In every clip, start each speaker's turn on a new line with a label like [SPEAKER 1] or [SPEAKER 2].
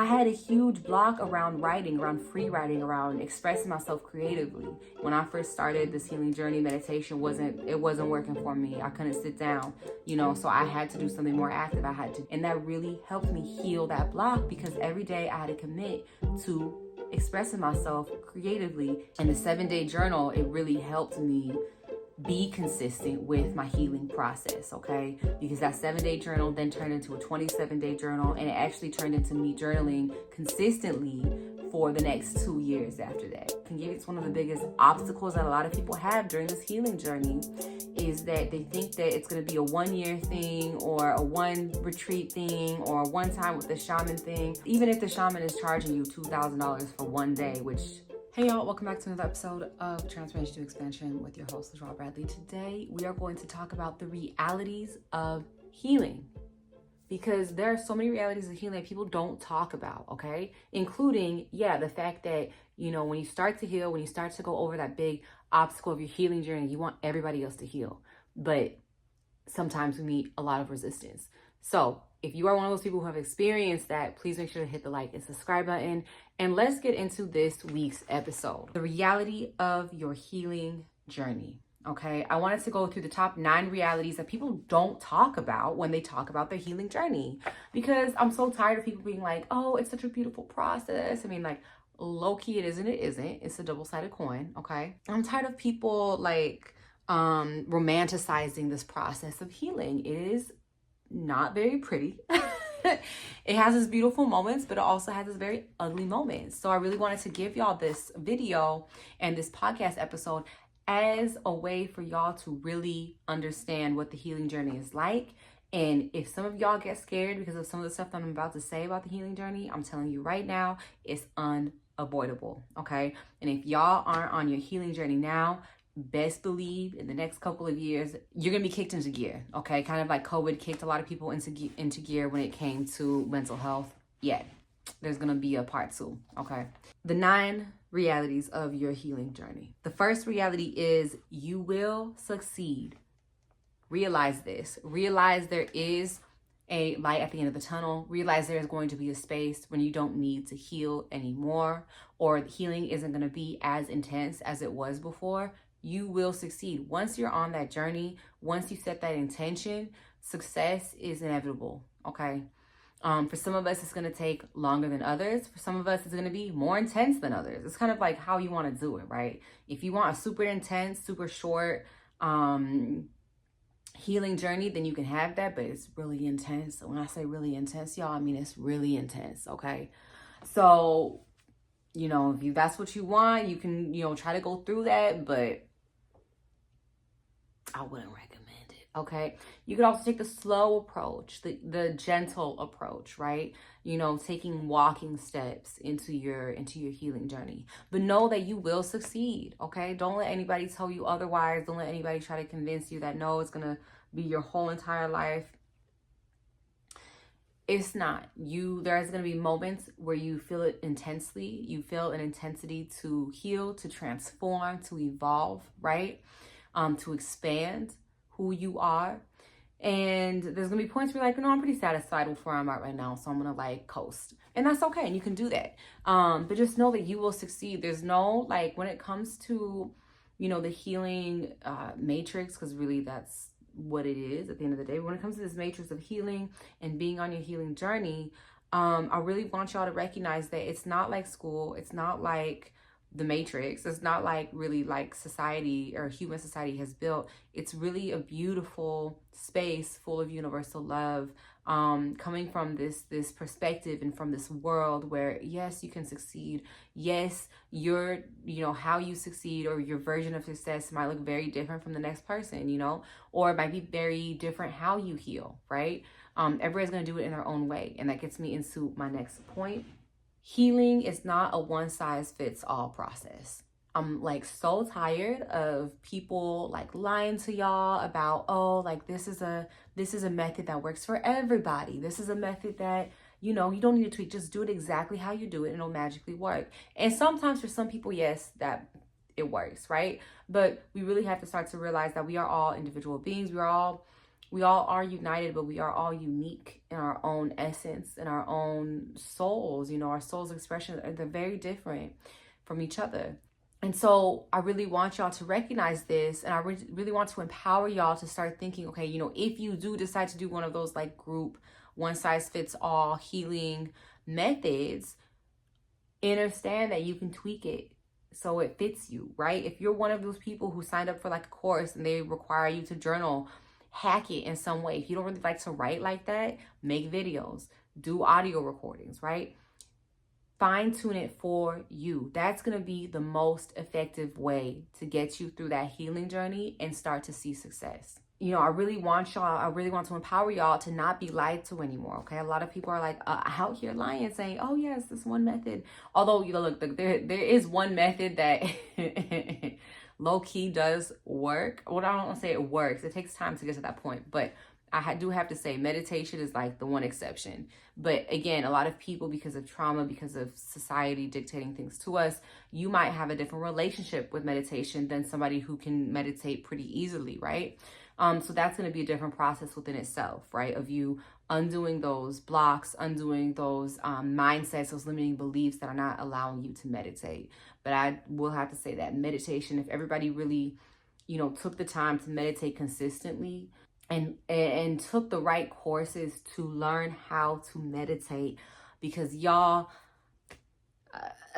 [SPEAKER 1] I had a huge block around writing, around free writing, around expressing myself creatively. When I first started this healing journey, meditation wasn't working for me. I couldn't sit down, so I had to do something more active. And that really helped me heal that block, because every day I had to commit to expressing myself creatively. And the 7-day journal, it really helped me be consistent with my healing process, okay? Because that 7-day journal then turned into a 27-day journal, and it actually turned into me journaling consistently for the next 2 years after that. I can give you, it's one of the biggest obstacles that a lot of people have during this healing journey, is that they think that it's going to be a 1-year thing, or a one retreat thing, or a one time with the shaman thing. Even if the shaman is charging you $2,000 for 1 day, which... Hey y'all, welcome back to another episode of Transformation to Expansion with your host, LaJaw Bradley. Today, we are going to talk about the realities of healing, because there are so many realities of healing that people don't talk about, okay? Including, the fact that, when you start to heal, when you start to go over that big obstacle of your healing journey, you want everybody else to heal. But sometimes we meet a lot of resistance. So if you are one of those people who have experienced that, please make sure to hit the like and subscribe button. And let's get into this week's episode. The reality of your healing journey. Okay, I wanted to go through the top 9 realities that people don't talk about when they talk about their healing journey. Because I'm so tired of people being like, oh, it's such a beautiful process. I mean, like, low-key it is and it isn't. It's a double-sided coin, okay? I'm tired of people romanticizing this process of healing. It is not very pretty. It has its beautiful moments, but it also has its very ugly moments. So I really wanted to give y'all this video and this podcast episode as a way for y'all to really understand what the healing journey is like. And if some of y'all get scared because of some of the stuff that I'm about to say about the healing journey, I'm telling you right now, it's unavoidable, okay? And if y'all aren't on your healing journey now, best believe in the next couple of years, you're gonna be kicked into gear, okay? Kind of like COVID kicked a lot of people into gear when it came to mental health. Yeah, there's gonna be a part 2, okay? The 9 realities of your healing journey. The first reality is you will succeed. Realize this. Realize there is a light at the end of the tunnel. Realize there is going to be a space when you don't need to heal anymore, or healing isn't gonna be as intense as it was before. You will succeed. Once you're on that journey, once you set that intention, success is inevitable, okay? For some of us, it's going to take longer than others. For some of us, it's going to be more intense than others. It's kind of like how you want to do it, right? If you want a super intense, super short healing journey, then you can have that, but it's really intense. When I say really intense, y'all, I mean it's really intense, okay? So, if that's what you want, you can, try to go through that, but I wouldn't recommend it, okay? You could also take the slow approach, the gentle approach, right? Taking walking steps into your healing journey. But know that you will succeed, okay? Don't let anybody tell you otherwise. Don't let anybody try to convince you that, no, it's going to be your whole entire life. It's not. There's going to be moments where you feel it intensely. You feel an intensity to heal, to transform, to evolve, right? To expand who you are. And there's gonna be points where you're like, I'm pretty satisfied with where I'm at right now, so I'm gonna coast. And that's okay, and you can do that. But just know that you will succeed. There's no, when it comes to, the healing matrix, because really that's what it is at the end of the day. When it comes to this matrix of healing and being on your healing journey, I really want y'all to recognize that it's not like school. It's not like the matrix. It's not really like society or human society has built. It's really a beautiful space full of universal love, coming from this perspective and from this world where, yes, you can succeed. Yes, how you succeed or your version of success might look very different from the next person, or it might be very different how you heal, right? Everybody's going to do it in their own way. And that gets me into my next point. Healing is not a one-size-fits-all process. I'm so tired of people lying to y'all about, oh, this is a method that works for everybody. This is a method that, you don't need to tweak. Just do it exactly how you do it and it'll magically work. And sometimes for some people, yes, that it works, right? But we really have to start to realize that we are all individual beings. We all are united, but we are all unique in our own essence, in our own souls. You know, our soul's expression, they're very different from each other. And so I really want y'all to recognize this, and I really want to empower y'all to start thinking, okay, you know, if you do decide to do one of those like group one size fits all healing methods, understand that you can tweak it so it fits you, right? If you're one of those people who signed up for like a course and they require you to journal, hack it in some way. If you don't really like to write like that, make videos, do audio recordings, right? Fine tune it for you. That's going to be the most effective way to get you through that healing journey and start to see success. You know, I really want to empower y'all to not be lied to anymore, okay? A lot of people are like out here lying, saying, oh yes, this one method. Although, you know, look, there is one method that low-key does work. Well, I don't want to say it works. It takes time to get to that point, but I do have to say meditation is like the one exception. But again, a lot of people, because of trauma, because of society dictating things to us, you might have a different relationship with meditation than somebody who can meditate pretty easily, right? So that's going to be a different process within itself, right? Of you undoing those blocks, undoing those mindsets, those limiting beliefs that are not allowing you to meditate. But I will have to say that meditation, if everybody really, you know, took the time to meditate consistently, and took the right courses to learn how to meditate, because y'all,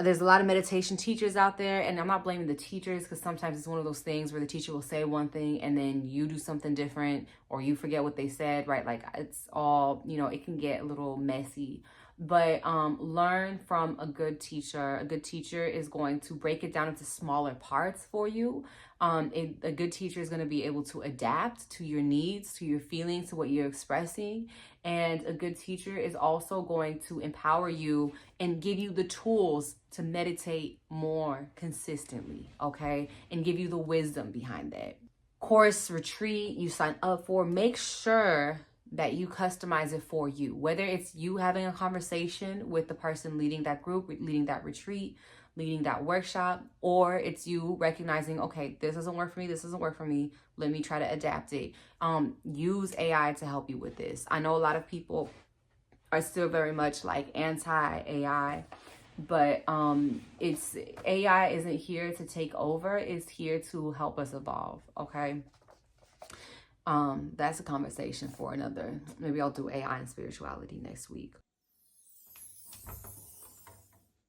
[SPEAKER 1] there's a lot of meditation teachers out there, and I'm not blaming the teachers, because sometimes it's one of those things where the teacher will say one thing and then you do something different, or you forget what they said, right? Like, it's all, you know, it can get a little messy. But learn from a good teacher. A good teacher is going to break it down into smaller parts for you. A good teacher is going to be able to adapt to your needs, to your feelings, to what you're expressing. And a good teacher is also going to empower you and give you the tools to meditate more consistently, okay? And give you the wisdom behind that. Course, retreat you sign up for, make sure that you customize it for you. Whether it's you having a conversation with the person leading that group, leading that retreat, leading that workshop, or it's you recognizing, okay, this doesn't work for me, this doesn't work for me, let me try to adapt it. Use AI to help you with this. I know a lot of people are still very much like anti-AI, but it's AI isn't here to take over, it's here to help us evolve, okay? That's a conversation for another. Maybe I'll do AI and spirituality next week.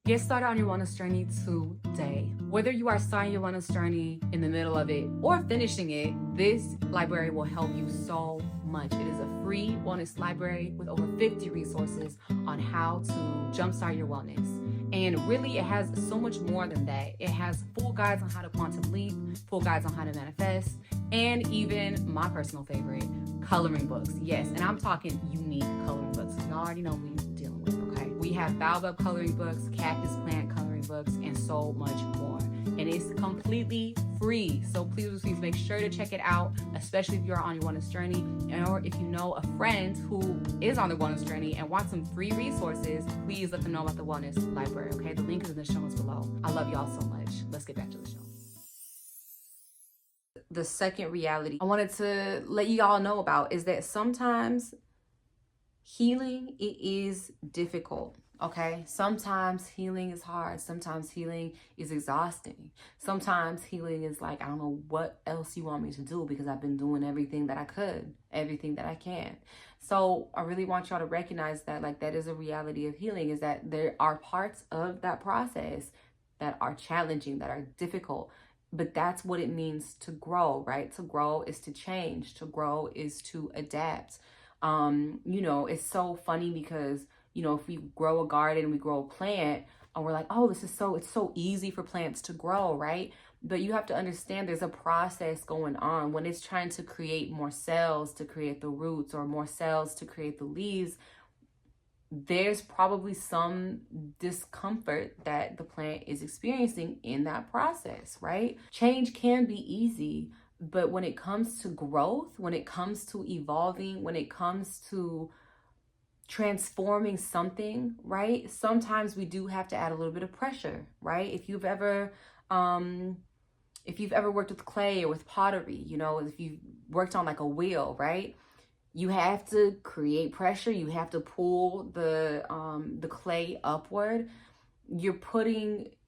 [SPEAKER 1] Get started on your wellness journey today. Whether you are starting your wellness journey, in the middle of it, or finishing it, this library will help you so much. It is a free wellness library with over 50 resources on how to jumpstart your wellness. And really, it has so much more than that. It has full guides on how to quantum leap, full guides on how to manifest, and even my personal favorite, coloring books. Yes, and I'm talking unique coloring books. Y'all already know who you're dealing with, okay? We have baobab coloring books, cactus plant coloring books, and so much more. And it's completely free. So please make sure to check it out, especially if you're on your wellness journey, or if you know a friend who is on the wellness journey and wants some free resources, please let them know about the wellness library, okay? The link is in the show notes below. I love y'all so much. Let's get back to the show. The second reality I wanted to let you all know about is that sometimes healing, it is difficult, okay? Sometimes healing is hard. Sometimes healing is exhausting. Sometimes healing is like, I don't know what else you want me to do, because I've been doing everything that I could, everything that I can. So I really want y'all to recognize that, like, that is a reality of healing, is that there are parts of that process that are challenging, that are difficult. But that's what it means to grow, right? To grow is to change. To grow is to adapt. You know, it's so funny because, you know, if we grow a garden, we grow a plant, and we're like, oh, it's so easy for plants to grow, right? But you have to understand there's a process going on. When it's trying to create more cells to create the roots, or more cells to create the leaves, there's probably some discomfort that the plant is experiencing in that process, right? Change can be easy, but when it comes to growth, when it comes to evolving, when it comes to transforming something, right? Sometimes we do have to add a little bit of pressure, right? If you've ever worked with clay or with pottery, you know, if you've worked on like a wheel, right? You have to create pressure. You have to pull the clay upward. You're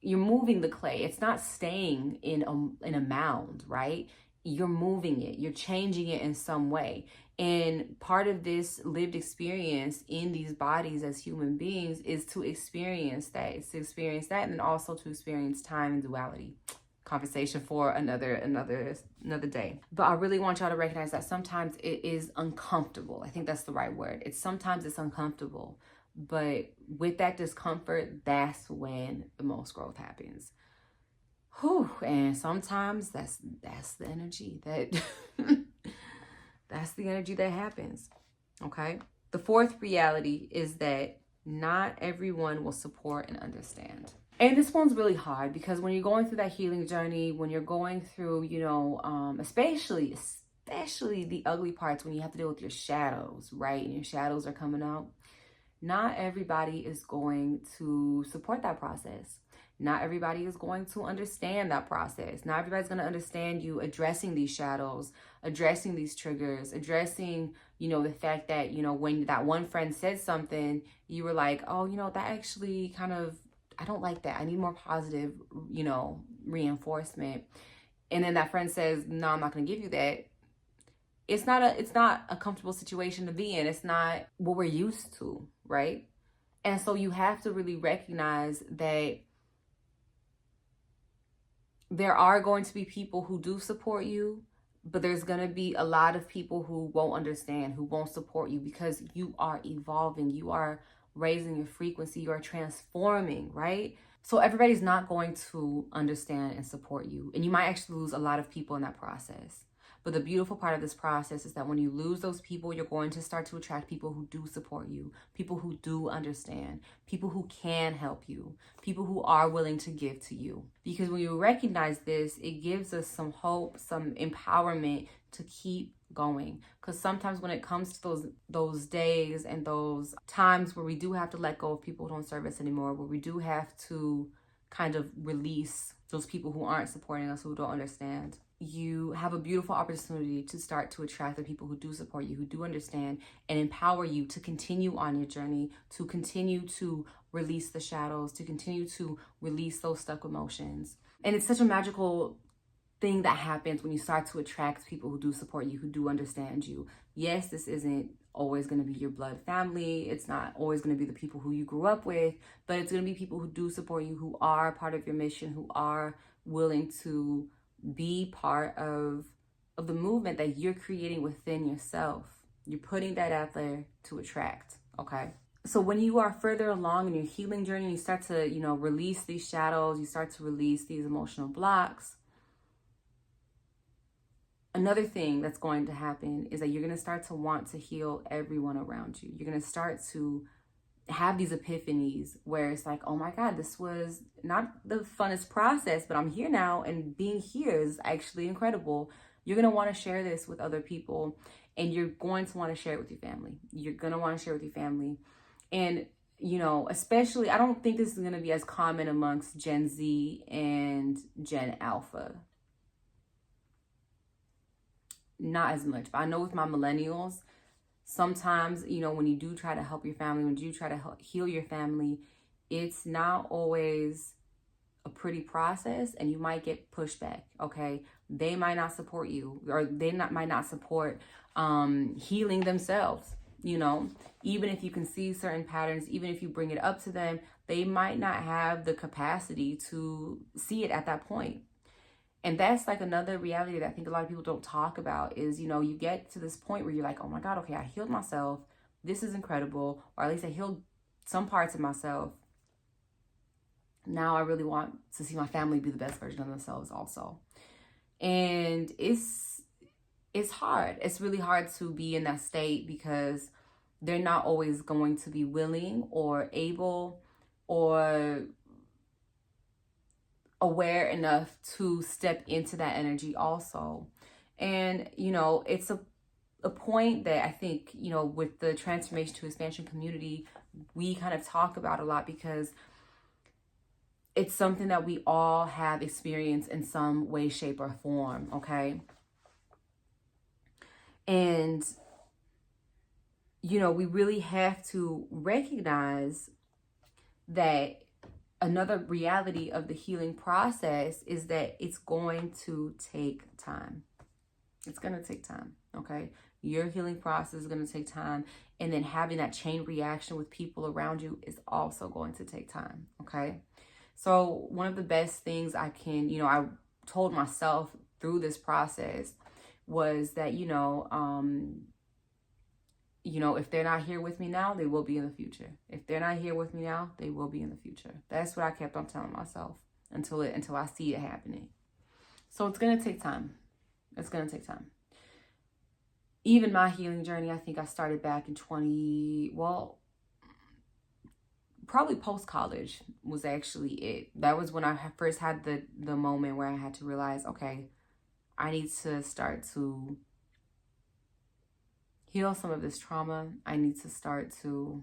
[SPEAKER 1] moving the clay. It's not staying in a mound, right? You're moving it. You're changing it in some way. And part of this lived experience in these bodies as human beings is to experience that. It's to experience that, and then also to experience time and duality. Conversation for another day. But I really want y'all to recognize that sometimes it is uncomfortable. I think that's the right word. Sometimes it's uncomfortable. But with that discomfort, that's when the most growth happens. Whew. And sometimes that's the energy that that's the energy that happens. Okay. The fourth reality is that not everyone will support and understand. And this one's really hard because when you're going through that healing journey, when you're going through, especially the ugly parts, when you have to deal with your shadows, right? And your shadows are coming out. Not everybody is going to support that process. Not everybody is going to understand that process. Not everybody's going to understand you addressing these shadows, addressing these triggers, addressing, the fact that, when that one friend said something, you were like, oh, that actually kind of, I don't like that. I need more positive, reinforcement. And then that friend says, no, I'm not going to give you that. It's not a comfortable situation to be in. It's not what we're used to, right? And so you have to really recognize that there are going to be people who do support you, but there's going to be a lot of people who won't understand, who won't support you, because you are evolving, you are raising your frequency, you are transforming, right? So everybody's not going to understand and support you. And you might actually lose a lot of people in that process. But the beautiful part of this process is that when you lose those people, you're going to start to attract people who do support you, people who do understand, people who can help you, people who are willing to give to you. Because when you recognize this, it gives us some hope, some empowerment to keep going. Because sometimes when it comes to those days and those times where we do have to let go of people who don't serve us anymore, where we do have to kind of release those people who aren't supporting us, who don't understand, you have a beautiful opportunity to start to attract the people who do support you, who do understand, and empower you to continue on your journey, to continue to release the shadows, to continue to release those stuck emotions. And it's such a magical thing that happens when you start to attract people who do support you, who do understand you. Yes, this isn't always going to be your blood family. It's not always going to be the people who you grew up with, but it's going to be people who do support you, who are part of your mission, who are willing to be part of the movement that you're creating within yourself. You're putting that out there to attract, okay? So when you are further along in your healing journey, you start to, release these shadows, you start to release these emotional blocks. Another thing that's going to happen is that you're going to start to want to heal everyone around you. You're going to start to have these epiphanies where it's like, oh my God, this was not the funnest process, but I'm here now, and being here is actually incredible. You're going to want to share this with other people, and you're going to want to share it with your family. You're going to want to share it with your family. And, especially, I don't think this is going to be as common amongst Gen Z and Gen Alpha. Not as much, but I know with my millennials, sometimes, when you do try to help your family, when you try to heal your family, it's not always a pretty process, and you might get pushback, okay? They might not support you, or might not support healing themselves, Even if you can see certain patterns, even if you bring it up to them, they might not have the capacity to see it at that point. And that's like another reality that I think a lot of people don't talk about is, you get to this point where you're like, oh my God, okay, I healed myself. This is incredible. Or at least I healed some parts of myself. Now I really want to see my family be the best version of themselves also. And it's hard. It's really hard to be in that state because they're not always going to be willing or able or aware enough to step into that energy also. And, it's a point that I think, with the transformation to expansion community, we kind of talk about a lot because it's something that we all have experienced in some way, shape, or form, okay? And we really have to recognize that another reality of the healing process is that it's going to take time. It's going to take time, okay? Your healing process is going to take time. And then having that chain reaction with people around you is also going to take time, okay? So one of the best things I told myself through this process was that, if they're not here with me now, they will be in the future. If they're not here with me now, they will be in the future. That's what I kept on telling myself until I see it happening. So it's going to take time. It's going to take time. Even my healing journey, I think I started back in probably post-college was actually it. That was when I first had the moment where I had to realize, okay, I need to start to heal some of this trauma. I need to start to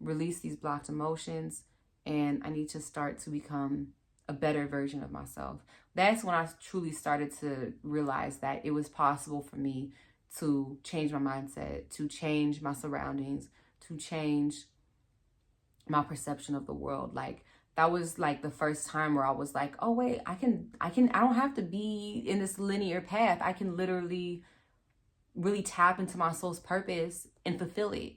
[SPEAKER 1] release these blocked emotions, and I need to start to become a better version of myself. That's when I truly started to realize that it was possible for me to change my mindset, to change my surroundings, to change my perception of the world. Like, that was like the first time where I was like, oh wait, I don't have to be in this linear path. I can literally really tap into my soul's purpose and fulfill it.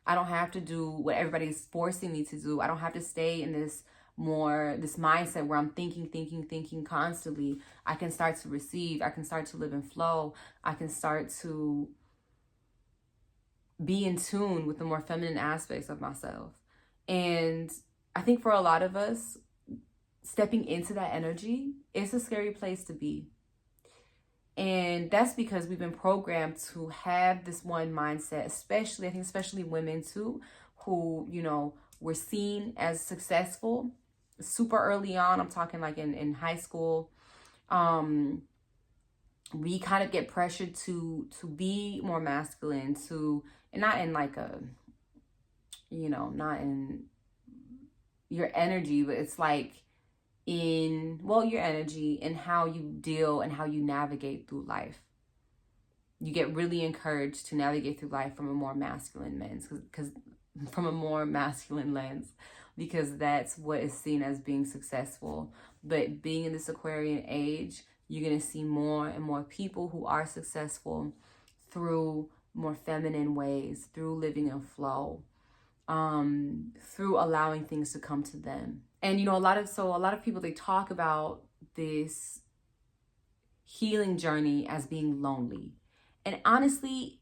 [SPEAKER 1] I don't have to do what everybody's forcing me to do. I don't have to stay in this mindset where I'm thinking constantly. I can start to receive. I can start to live in flow. I can start to be in tune with the more feminine aspects of myself. And I think for a lot of us, stepping into that energy is a scary place to be. And that's because we've been programmed to have this one mindset, especially women too, who, were seen as successful super early on. I'm talking like in high school. We kind of get pressured to be more masculine, and not in like not in your energy, but it's like your energy and how you deal and how you navigate through life. You get really encouraged to navigate through life from a more masculine lens, because that's what is seen as being successful. But being in this Aquarian age, you're going to see more and more people who are successful through more feminine ways, through living in flow, through allowing things to come to them. And a lot of people, they talk about this healing journey as being lonely. And honestly,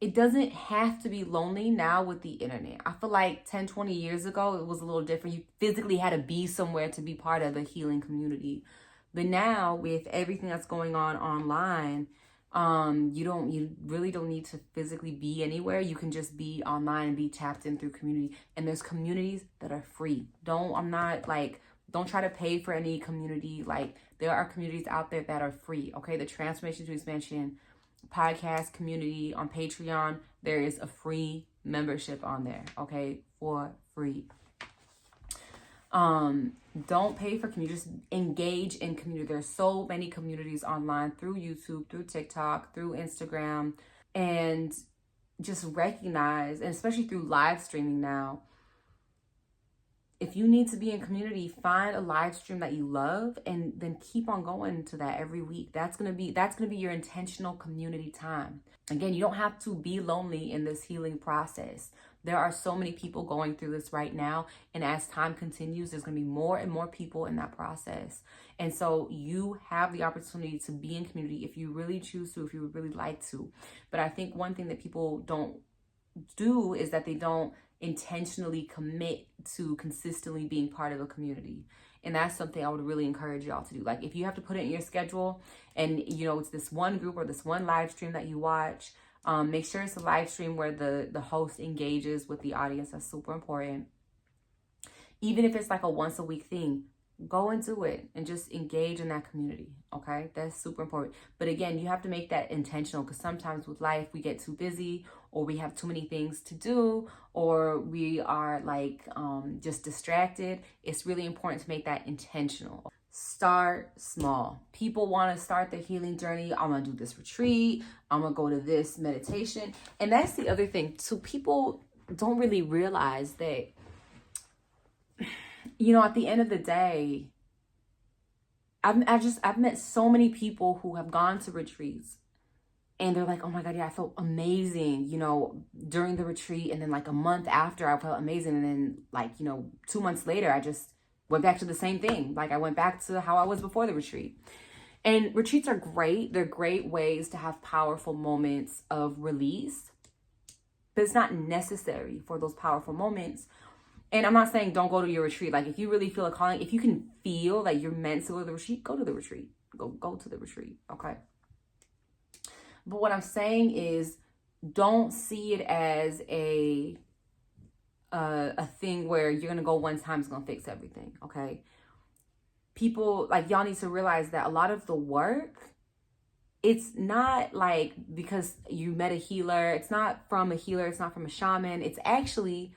[SPEAKER 1] it doesn't have to be lonely now with the internet. I feel like 10, 20 years ago, it was a little different. You physically had to be somewhere to be part of the healing community. But now, with everything that's going on online, you really don't need to physically be anywhere. You can just be online and be tapped in through community. And there's communities that are free. Don't try to pay for any community. Like, there are communities out there that are free. Okay, the Transformation to Expansion podcast community on Patreon, there is a free membership on there, okay, for free. Don't pay for community, just engage in community. There's so many communities online through YouTube, through TikTok, through Instagram, and just recognize, and especially through live streaming now, if you need to be in community, find a live stream that you love and then keep on going to that every week. That's gonna be your intentional community time. Again, you don't have to be lonely in this healing process. There are so many people going through this right now. And as time continues, there's gonna be more and more people in that process. And so you have the opportunity to be in community if you really choose to, if you would really like to. But I think one thing that people don't do is that they don't intentionally commit to consistently being part of a community. And that's something I would really encourage y'all to do. Like, if you have to put it in your schedule and it's this one group or this one live stream that you watch, make sure it's a live stream where the host engages with the audience. That's super important. Even if it's like a once a week thing, go and do it and just engage in that community. Okay, that's super important. But again, you have to make that intentional, because sometimes with life we get too busy, or we have too many things to do, or we are like just distracted. It's really important to make that intentional. Start small. People want to start their healing journey. I'm going to do this retreat. I'm going to go to this meditation. And that's the other thing too. People don't really realize that, at the end of the day, I've met so many people who have gone to retreats and they're like, oh my God, yeah, I felt amazing, during the retreat. And then like a month after, I felt amazing. And then like, 2 months later, I just went back to the same thing. Like I went back to how I was before the retreat. And retreats are great. They're great ways to have powerful moments of release, but it's not necessary for those powerful moments. And I'm not saying don't go to your retreat. Like if you really feel a calling, if you can feel like you're meant to go to the retreat, go to the retreat. Go to the retreat. Okay. But what I'm saying is don't see it as a thing where you're going to go one time, it's going to fix everything. Okay. People, like, y'all need to realize that a lot of the work, it's not like because you met a healer. It's not from a healer. It's not from a shaman. It's actually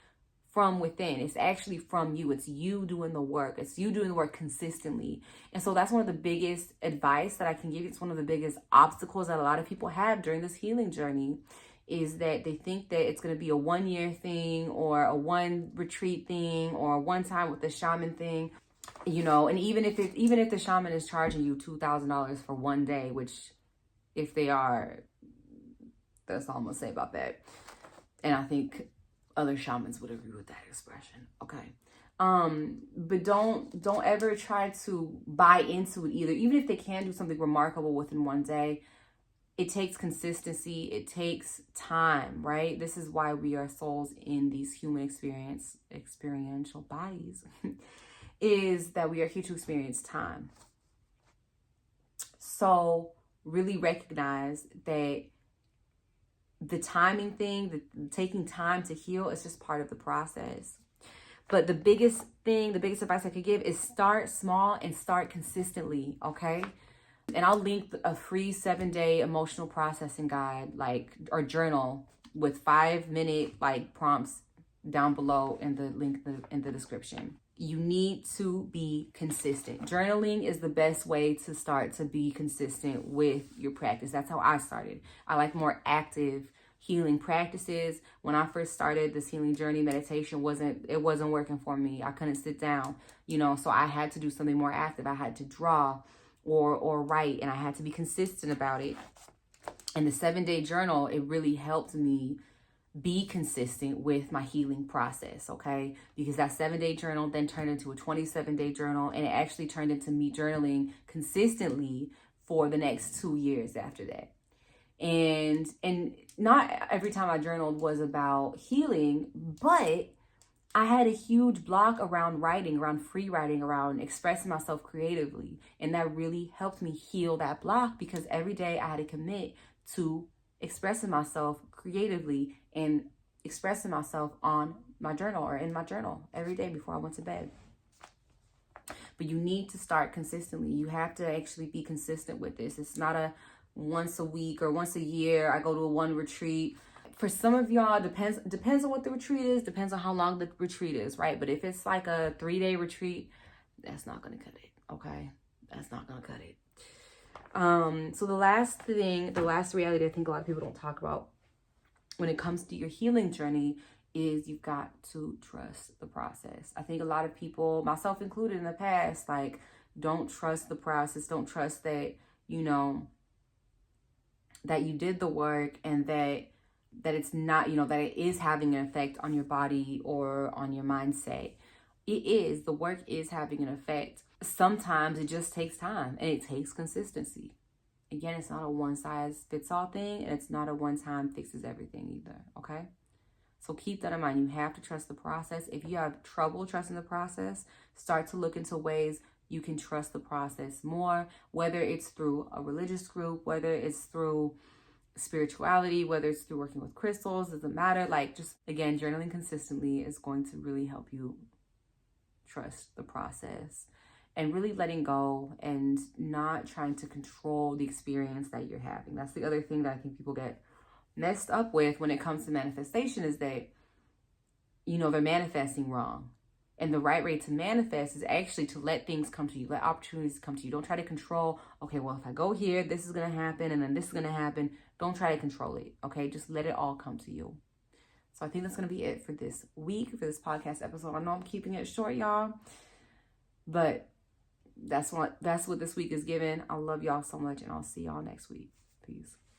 [SPEAKER 1] from within. It's actually from you. It's you doing the work. It's you doing the work consistently. And so that's one of the biggest advice that I can give you. It's one of the biggest obstacles that a lot of people have during this healing journey is that they think that it's going to be a 1-year thing or a one retreat thing or a one time with the shaman thing, and even if the shaman is charging you $2,000 for one day, which if they are, that's all I'm going to say about that. And I think other shamans would agree with that expression. Okay. But don't ever try to buy into it either. Even if they can do something remarkable within one day, it takes consistency. It takes time, right? This is why we are souls in these human experiential bodies, is that we are here to experience time. So really recognize that the timing thing, the taking time to heal is just part of the process. But the biggest advice I could give is start small and start consistently, okay? And I'll link a free 7-day emotional processing guide, or journal with 5-minute prompts down below in the link in the description. You need to be consistent. Journaling is the best way to start to be consistent with your practice. That's how I started. I like more active healing practices. When I first started this healing journey, meditation wasn't working for me. I couldn't sit down, so I had to do something more active. I had to draw or write, and I had to be consistent about it. And the 7-day journal, it really helped me be consistent with my healing process, okay? Because that 7-day journal then turned into a 27-day journal, and it actually turned into me journaling consistently for the next 2 years after that. And not every time I journaled was about healing, but I had a huge block around writing, around free writing, around expressing myself creatively. And that really helped me heal that block because every day I had to commit to expressing myself creatively and expressing myself on my journal or in my journal every day before I went to bed. But you need to start consistently. You have to actually be consistent with this. It's not a once a week or once a year I go to a one retreat. For some of y'all, depends on what the retreat is, depends on how long the retreat is, right? But if it's like a 3-day retreat, that's not going to cut it, okay? That's not going to cut it. So the last reality I think a lot of people don't talk about when it comes to your healing journey is you've got to trust the process. I think a lot of people, myself included in the past, don't trust the process, don't trust that, that you did the work and that it's not, that it is having an effect on your body or on your mindset. It is. The work is having an effect. Sometimes it just takes time and it takes consistency. Again, it's not a one-size-fits-all thing, and it's not a one-time fixes everything either, okay? So keep that in mind. You have to trust the process. If you have trouble trusting the process, start to look into ways you can trust the process more, whether it's through a religious group, whether it's through spirituality, whether it's through working with crystals, doesn't matter. Just again, journaling consistently is going to really help you trust the process and really letting go and not trying to control the experience that you're having. That's the other thing that I think people get messed up with when it comes to manifestation is that, they're manifesting wrong. And the right way to manifest is actually to let things come to you, let opportunities come to you. Don't try to control, okay, well, if I go here, this is going to happen, and then this is going to happen. Don't try to control it, okay? Just let it all come to you. So I think that's going to be it for this week, for this podcast episode. I know I'm keeping it short, y'all, but that's what this week is given. I love y'all so much, and I'll see y'all next week. Peace.